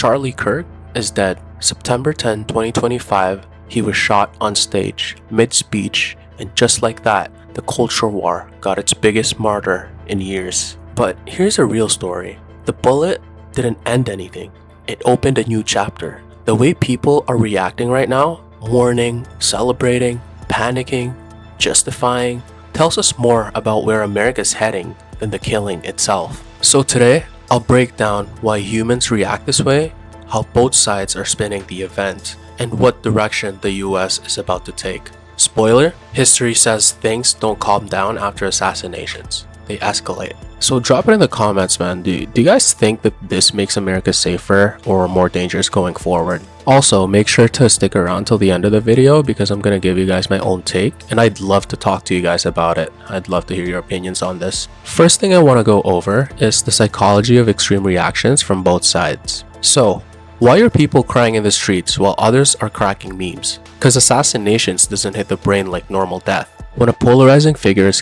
Charlie Kirk is dead. September 10, 2025, he was shot on stage, mid-speech, and just like that, the culture war got its biggest martyr in years. But here's a real story. The bullet didn't end anything. It opened a new chapter. The way people are reacting right now, mourning, celebrating, panicking, justifying, tells us more about where America's heading than the killing itself. So today, I'll break down why humans react this way, how both sides are spinning the event, and what direction the US is about to take. Spoiler, history says things don't calm down after assassinations. They escalate. So drop it in the comments, man. Do you guys think that this makes America safer or more dangerous going forward? Also, make sure to stick around till the end of the video because I'm going to give you guys my own take and I'd love to talk to you guys about it. I'd love to hear your opinions on this. First thing I want to go over is the psychology of extreme reactions from both sides. So, why are people crying in the streets while others are cracking memes? Because assassinations doesn't hit the brain like normal death. When a polarizing figure is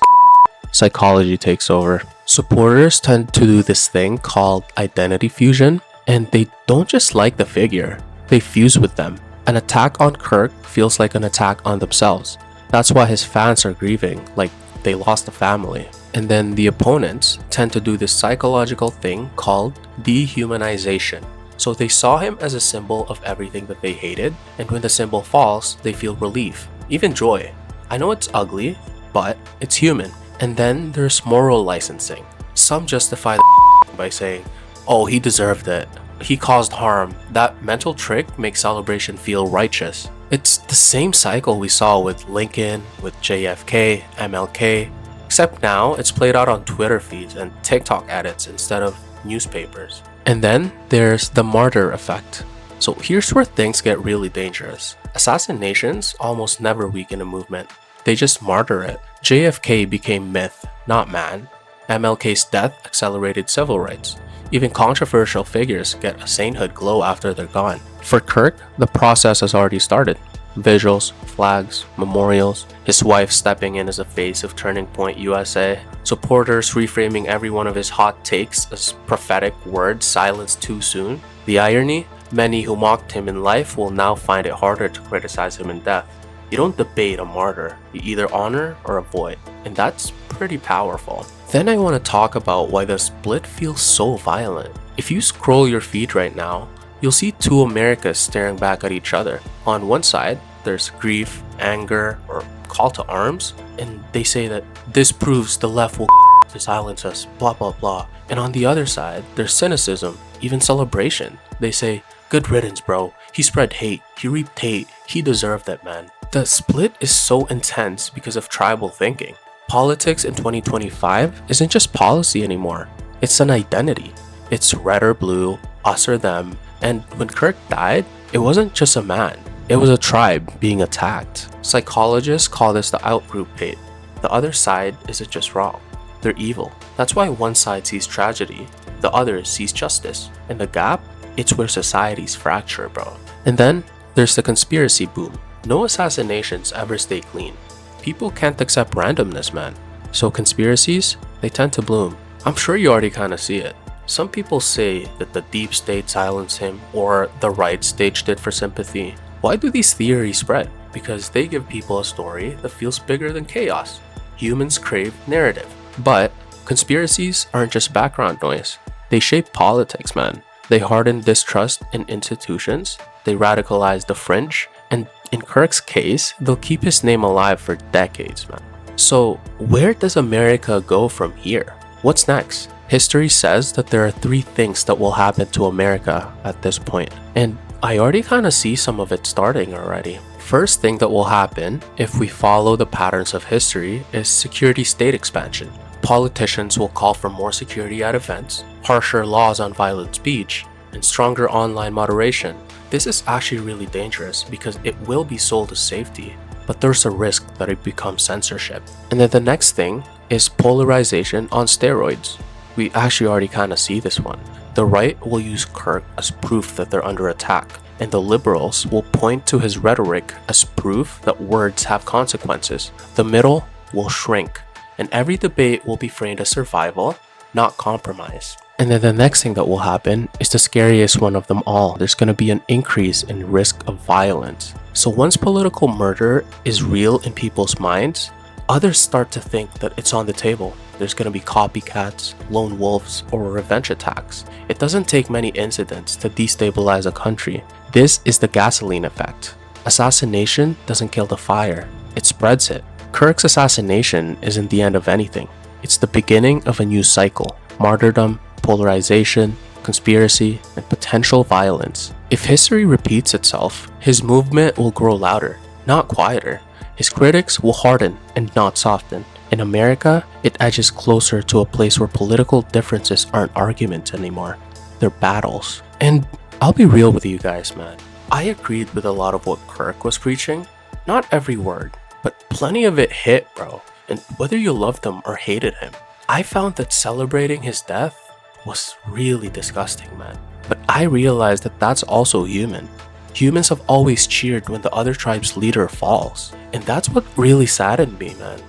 psychology takes over. Supporters tend to do this thing called identity fusion, and they don't just like the figure, they fuse with them. An attack on Kirk feels like an attack on themselves. That's why his fans are grieving, like they lost a family. And then the opponents tend to do this psychological thing called dehumanization. So they saw him as a symbol of everything that they hated, and when the symbol falls, they feel relief, even joy. I know it's ugly, but it's human. And then there's moral licensing. Some justify the by saying, oh, he deserved it. He caused harm. That mental trick makes celebration feel righteous. It's the same cycle we saw with Lincoln, with JFK, MLK, except now it's played out on Twitter feeds and TikTok edits instead of newspapers. And then there's the martyr effect. So here's where things get really dangerous. Assassinations almost never weaken a movement. They just martyr it. JFK became myth, not man. MLK's death accelerated civil rights. Even controversial figures get a sainthood glow after they're gone. For Kirk, the process has already started. Visuals, flags, memorials, his wife stepping in as a face of Turning Point USA, supporters reframing every one of his hot takes as prophetic words silenced too soon. The irony? Many who mocked him in life will now find it harder to criticize him in death. You don't debate a martyr, you either honor or avoid, and that's pretty powerful. Then I want to talk about why the split feels so violent. If you scroll your feed right now, you'll see two Americas staring back at each other. On one side, there's grief, anger, or call to arms, and they say that this proves the left will to silence us, blah blah blah. And on the other side, there's cynicism, even celebration. They say, good riddance bro, he spread hate, he reaped hate, he deserved it man. The split is so intense because of tribal thinking. Politics in 2025 isn't just policy anymore, it's an identity. It's red or blue, us or them, and when Kirk died, it wasn't just a man, it was a tribe being attacked. Psychologists call this the outgroup hate. The other side isn't just wrong, they're evil. That's why one side sees tragedy, the other sees justice. And the gap, it's where societies fracture, bro. And then there's the conspiracy boom. No assassinations ever stay clean. People can't accept randomness, man. So conspiracies, they tend to bloom. I'm sure you already kind of see it. Some people say that the deep state silenced him or the right staged it for sympathy. Why do these theories spread? Because they give people a story that feels bigger than chaos. Humans crave narrative. But conspiracies aren't just background noise. They shape politics, man. They harden distrust in institutions. They radicalize the fringe. And in Kirk's case, they'll keep his name alive for decades, man. So where does America go from here? What's next? History says that there are three things that will happen to America at this point. And I already kind of see some of it starting already. First thing that will happen, if we follow the patterns of history, is security state expansion. Politicians will call for more security at events, harsher laws on violent speech, and stronger online moderation. This is actually really dangerous because it will be sold as safety, but there's a risk that it becomes censorship. And then the next thing is polarization on steroids. We actually already kind of see this one. The right will use Kirk as proof that they're under attack, and the liberals will point to his rhetoric as proof that words have consequences. The middle will shrink, and every debate will be framed as survival, not compromise. And then the next thing that will happen is the scariest one of them all. There's going to be an increase in risk of violence. So once political murder is real in people's minds, others start to think that it's on the table. There's going to be copycats, lone wolves, or revenge attacks. It doesn't take many incidents to destabilize a country. This is the gasoline effect. Assassination doesn't kill the fire, it spreads it. Kirk's assassination isn't the end of anything. It's the beginning of a new cycle. Martyrdom, polarization, conspiracy, and potential violence. If history repeats itself, his movement will grow louder, not quieter. His critics will harden and not soften. In America, it edges closer to a place where political differences aren't arguments anymore. They're battles. And I'll be real with you guys, man. I agreed with a lot of what Kirk was preaching. Not every word, but plenty of it hit, bro. And whether you loved him or hated him, I found that celebrating his death was really disgusting, man. But I realized that that's also human. Humans have always cheered when the other tribe's leader falls. And that's what really saddened me, man.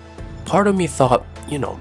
Part of me thought,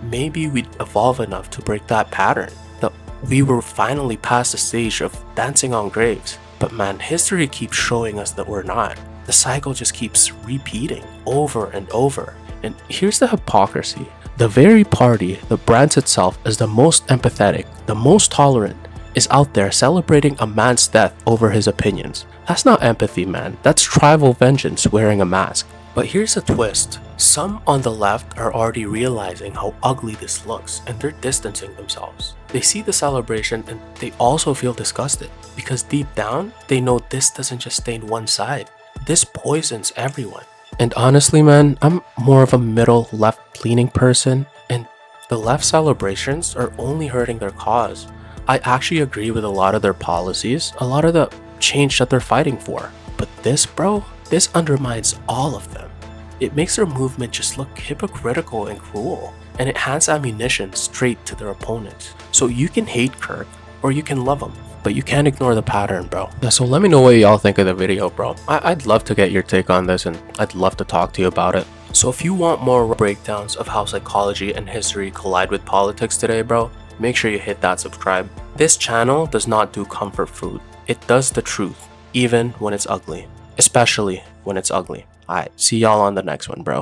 maybe we'd evolve enough to break that pattern. That we were finally past the stage of dancing on graves. But man, history keeps showing us that we're not. The cycle just keeps repeating over and over. And here's the hypocrisy. The very party that brands itself as the most empathetic, the most tolerant, is out there celebrating a man's death over his opinions. That's not empathy, man. That's tribal vengeance wearing a mask. But here's a twist. Some on the left are already realizing how ugly this looks and they're distancing themselves. They see the celebration and they also feel disgusted because deep down, they know this doesn't just stain one side. This poisons everyone. And honestly, man, I'm more of a middle left leaning person, and the left celebrations are only hurting their cause. I actually agree with a lot of their policies, a lot of the change that they're fighting for. But this, bro, this undermines all of them. It makes their movement just look hypocritical and cruel, and it hands ammunition straight to their opponents. So you can hate Kirk, or you can love him, but you can't ignore the pattern, bro. So let me know what y'all think of the video, bro. I'd love to get your take on this, and I'd love to talk to you about it. So if you want more breakdowns of how psychology and history collide with politics today, bro, make sure you hit that subscribe. This channel does not do comfort food. It does the truth, even when it's ugly. Especially when it's ugly. Alright, see y'all on the next one, bro.